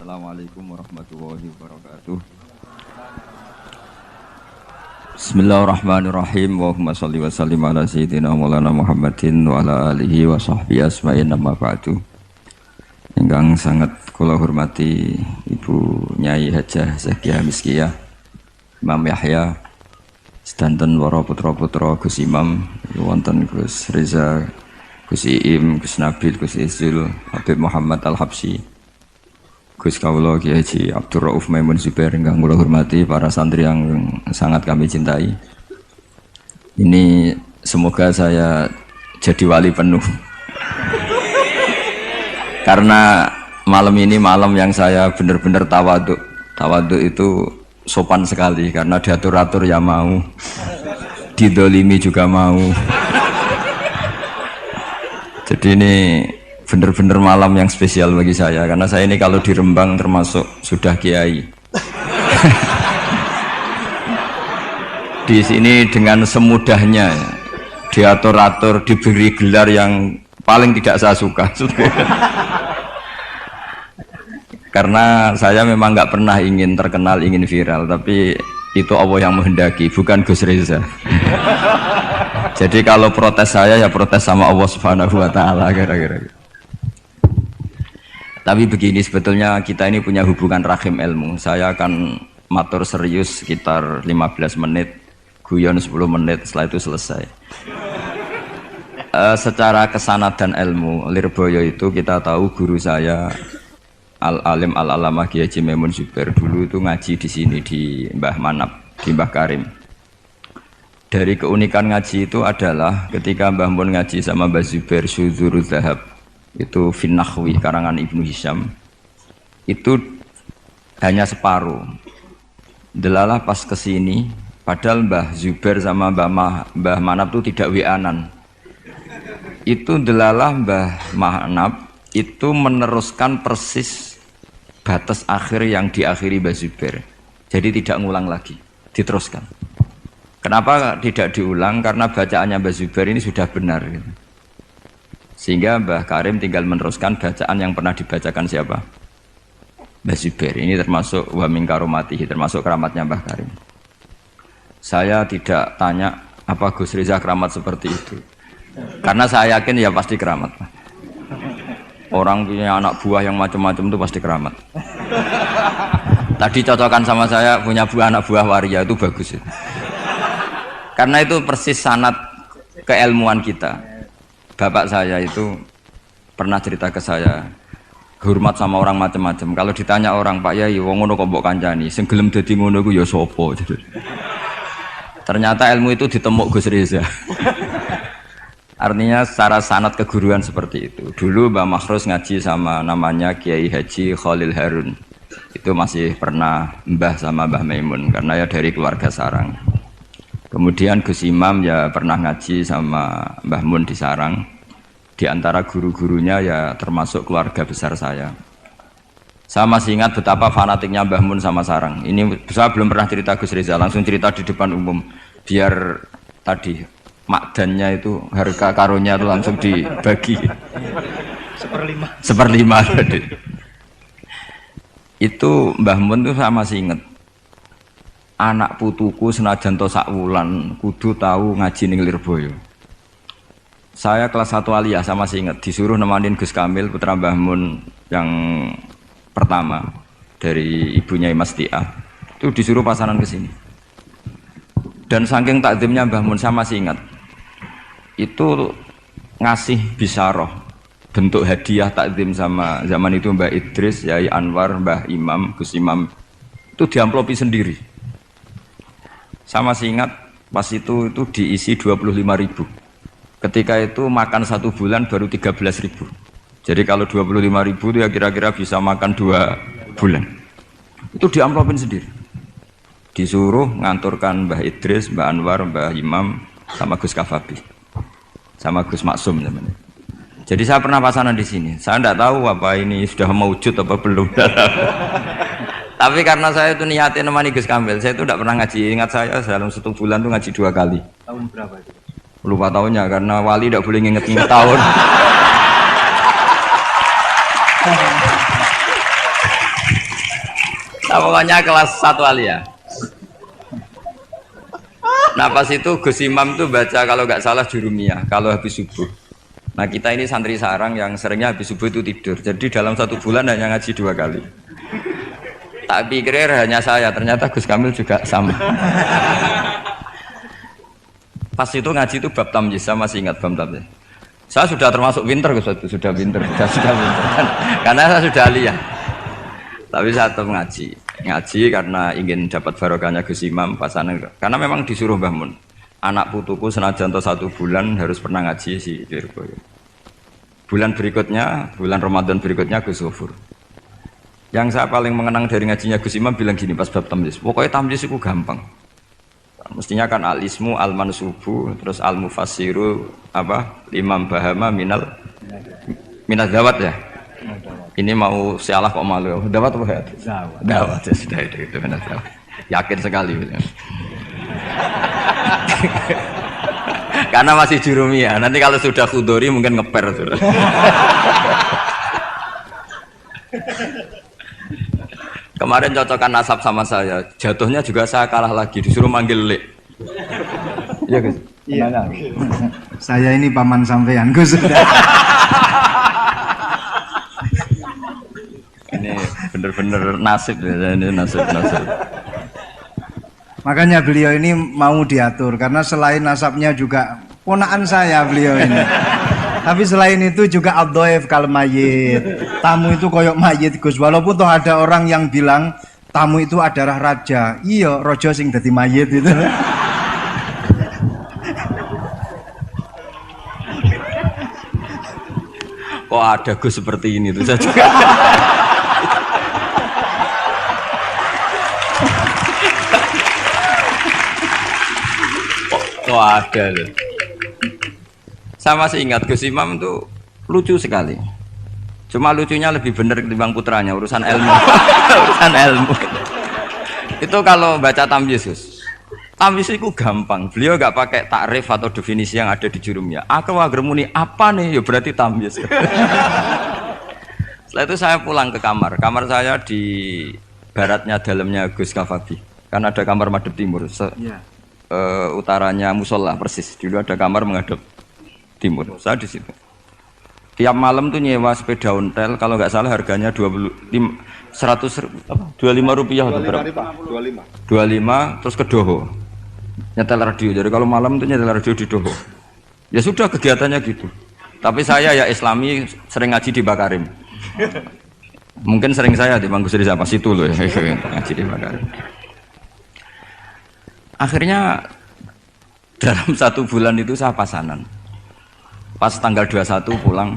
Assalamualaikum warahmatullahi wabarakatuh. Bismillahirrahmanirrahim. Allahumma shalli wa sallim ala sayyidina Maulana Muhammadin wa ala alihi wa sahbihi asma'in amma ba'du. Ingkang sangat kula hormati Ibu Nyai Hajah Zakiah Miskiyah, Imam Yahya, sedanten para putra-putra Gus Imam, wonten Gus Reza, Gus Iim, Gus Nabil, Gus Izul, Habib Muhammad Al-Habsyi, Gus Kawula Kiai Haji Abdul Rauf Maimun Zubair, ingkang kula hormati, para santri yang sangat kami cintai. Ini semoga saya jadi wali penuh. Karena malam ini malam yang saya benar-benar tawaduk. Tawaduk itu sopan sekali karena diatur-atur ya mau. Didolimi juga mau. Jadi ini benar-benar malam yang spesial bagi saya karena saya ini kalau di Rembang termasuk sudah kiai. Di sini dengan semudahnya diatur-atur, diberi gelar yang paling tidak saya suka. Karena saya memang nggak pernah ingin terkenal, ingin viral, tapi itu Allah yang menghendaki, bukan Gus Reza. Jadi kalau protes saya ya protes sama Allah Subhanahu wa taala kira-kira. Tapi begini, sebetulnya kita ini punya hubungan rahim ilmu. Saya akan matur serius sekitar 15 menit, guyon 10 menit, setelah itu selesai. Secara kesanatan ilmu, Lirboyo itu kita tahu guru saya Al-Alim Al-Alamah Kiai Haji Maimun Zubair dulu itu ngaji di sini di Mbah Manap, di Mbah Karim. Dari keunikan ngaji itu adalah ketika Mbah Mun ngaji sama Mbah Zubair Syudzurul Zahab, itu Finnahwi karangan Ibnu Hisham, itu hanya separuh. Delalah pas kesini, padahal Mbah Zubair sama Mbah Manap itu tidak wianan. Itu delalah Mbah Manap itu meneruskan persis batas akhir yang diakhiri Mbah Zubair. Jadi tidak ngulang lagi, diteruskan. Kenapa tidak diulang? Karena bacaannya Mbah Zubair ini sudah benar gitu. Sehingga Mbah Karim tinggal meneruskan bacaan yang pernah dibacakan siapa? Mbah Zubair. Ini termasuk wa min karomatihi, termasuk keramatnya Mbah Karim. Saya tidak tanya apa Gus Reza keramat seperti itu, karena saya yakin ya pasti keramat. Orang punya anak buah yang macam-macam itu pasti keramat. Tadi cocokan sama saya punya anak buah waria itu bagus itu. Karena itu persis sanad keilmuan kita. Bapak saya itu pernah cerita ke saya, hormat sama orang macam-macam. Kalau ditanya orang, Pak Yai, wong ngono kok mbok kancani, sing gelem dadi ngono iku ya sapa? Ternyata ilmu itu ditemuk Gus Reza. Artinya secara sanad keguruan seperti itu. Dulu Mbah Makhrus ngaji sama namanya Kiai Haji Khalil Harun. Itu masih pernah mbah sama Mbah Maimun karena ya dari keluarga sarang. Kemudian Gus Imam ya pernah ngaji sama Mbah Mun di Sarang. Di antara guru-gurunya ya termasuk keluarga besar saya. Saya masih ingat betapa fanatiknya Mbah Mun sama Sarang. Ini saya belum pernah cerita Gus Reza, langsung cerita di depan umum. Biar tadi makdannya itu harga karunya itu langsung dibagi. Seperlima. Itu Mbah Mun itu saya masih ingat. Anak putuku senajan to sak wulan kudu tahu ngaji ning Lirboyo. Saya kelas 1 aliyah, saya masih ingat disuruh nemanin Gus Kamil putra Mbah Mun yang pertama dari ibunya Mas Tiah. Itu disuruh pasaran ke sini. Dan saking takdimnya Mbah Mun saya masih ingat. Itu ngasih bisaroh bentuk hadiah takdim sama zaman itu Mbah Idris, Yai Anwar, Mbah Imam, Gus Imam itu diamplopi sendiri. Saya masih ingat pas itu diisi 25.000. Ketika itu makan 1 bulan baru 13.000. Jadi kalau 25.000 itu ya kira-kira bisa makan 2 bulan. Itu diamplopin sendiri. Disuruh nganturkan Mbah Idris, Mbah Anwar, Mbah Imam sama Gus Kafabi. Sama Gus Maksum namanya. Jadi saya pernah pasanan di sini. Saya tidak tahu apa ini sudah mewujud apa belum. Tapi karena saya itu niatin nemani Gus Kamil, saya itu tidak pernah ngaji. Ingat saya dalam 1 bulan itu ngaji 2 kali. Tahun berapa itu? Lupa tahunnya karena wali tidak boleh nginget-nginget tahun. Nah, pokoknya kelas 1 aliyah. Nah pas itu Gus Imam tuh baca kalau nggak salah Jurumiyah kalau habis subuh. Nah kita ini santri sarang yang seringnya habis subuh itu tidur. Jadi dalam 1 bulan hanya ngaji 2 kali. Tak pikir hanya saya, ternyata Gus Kamil juga sama. Pas itu ngaji itu bab tamyiz, saya masih ingat bab tamyiz. Saya sudah termasuk pinter Gus, sudah pinter, sudah pinter. Karena saya sudah aliyah. Tapi saya tetap ngaji karena ingin dapat barokahnya Gus Imam pasangan. Karena memang disuruh Mbah Mun. Anak putuku senajan to 1 bulan harus pernah ngaji si Lirboyo. Bulan berikutnya, bulan Ramadan berikutnya Gus Ghafur. Yang saya paling mengenang dari ngajinya Gus Imam bilang gini pas bab tamyiz. Pokoknya tamyiz itu gampang. Mestinya kan al-ismu, al-mansubu, terus al-mufassiru, Imam Bahama minal dawat ya. Ini mau sialah kok malu. Dawat apa ya? Dawat ya sudah itu benar dawat. Yakin sekali. Karena masih Jurumiyah. Nanti kalau sudah Khudori mungkin ngeper sudah. Kemarin cocokan nasab sama saya, jatuhnya juga saya kalah lagi, disuruh manggil Lek. Iya Gus. Iya. Saya ini paman sampean Gus. Ini bener-bener nasib ya, ini nasib. Makanya beliau ini mau diatur karena selain nasabnya juga ponakan saya beliau ini. Tapi selain itu juga ad-dhaif kal mayyit. Tamu itu koyok mayit Gus. Walaupun toh ada orang yang bilang tamu itu adalah raja. Iya, raja sing dadi mayit itu. Kok ada Gus seperti ini tuh saya juga. Kok ada loh. Saya masih ingat Gus Imam tuh lucu sekali. Cuma lucunya lebih benar ketimbang putranya, urusan ilmu. Urusan ilmu. Itu kalau baca tamyiz Gus. Tamyiz itu gampang. Beliau nggak pakai takrif atau definisi yang ada di Jurumiyah. Aku wagermuni apa nih? Ya berarti tamyiz. Setelah itu saya pulang ke kamar. Kamar saya di baratnya dalamnya Gus Kafabi. Kan ada kamar madhep timur. Utaranya musola persis. Dulu ada kamar menghadap timur. Saya di situ. Tiap malam tuh nyewa sepeda ontel, kalau nggak salah harganya 25 rupiah atau berapa? 25 terus ke Doho. Nyetel radio. Jadi kalau malam tuh nyetel radio di Doho. Ya sudah kegiatannya gitu. Tapi saya ya Islami sering ngaji di Bakarim. Mungkin sering saya di Manggus Riza pas itu loh ya, ngaji di Bakarim. Akhirnya dalam 1 bulan itu saya pasanan. Pas tanggal 21 pulang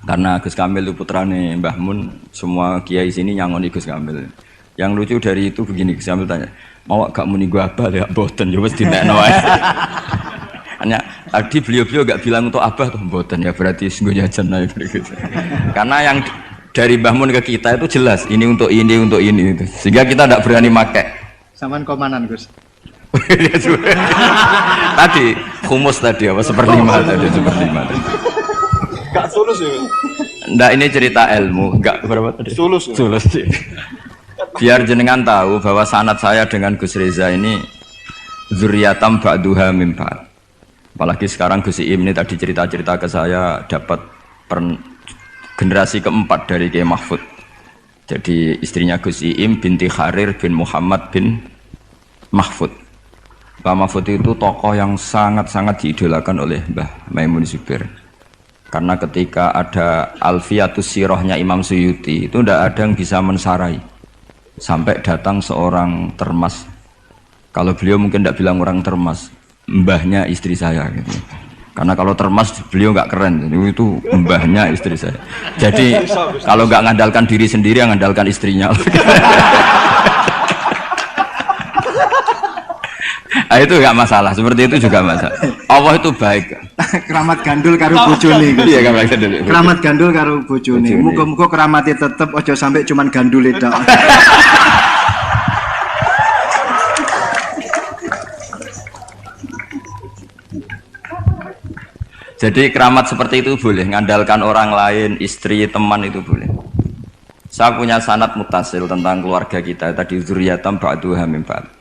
karena Gus Kamil itu putrane Mbah Mun, semua kiai sini nyangoni Gus Kamil. Yang lucu dari itu begini, Gus Kamil tanya, "Mau gak muni gua abah ya mboten ya wis dinekno ae." Hanya tadi beliau gak bilang untuk abah tuh mboten ya berarti nggo jajan ae gitu. Karena yang dari Mbah Mun ke kita itu jelas ini untuk ini itu. Sehingga kita tidak berani pakai. Saman komanan Gus. Tadi humus tadi apa seperlima tadi. Gak sulus ya? Nggak, ini cerita ilmu. Enggak berapa tadi? Sulus sih. Biar jenengan tahu bahwa sanad saya dengan Gus Reza ini zuriatam ba'duha min ba'd. Apalagi sekarang Gus Iim ini tadi cerita-cerita ke saya dapat generasi keempat dari Kiai Mahfud. Jadi istrinya Gus Iim binti Kharir bin Muhammad bin Mahfud. Mbah Mahfud itu tokoh yang sangat-sangat diidolakan oleh Mbah Maimun Zubair. Karena ketika ada Alfiyatus Sirahnya Imam Suyuti itu tidak ada yang bisa mensarai. Sampai datang seorang termas. Kalau beliau mungkin tidak bilang orang termas, mbahnya istri saya gitu. Karena kalau termas beliau nggak keren, itu mbahnya istri saya. Jadi kalau nggak ngandalkan diri sendiri, ngandalkan istrinya. Nah, itu enggak masalah, seperti itu juga masalah. Allah itu baik. Keramat gandul karo bojone. Iya, keramat gandul. Keramat gandul karo bojone. Muga-muga keramatnya tetep aja sampai cuman gandul tok. Jadi keramat seperti itu boleh, ngandalkan orang lain, istri, teman itu boleh. Saya punya sanad mutasil tentang keluarga kita tadi zuriyatam ba'duha min ba'd.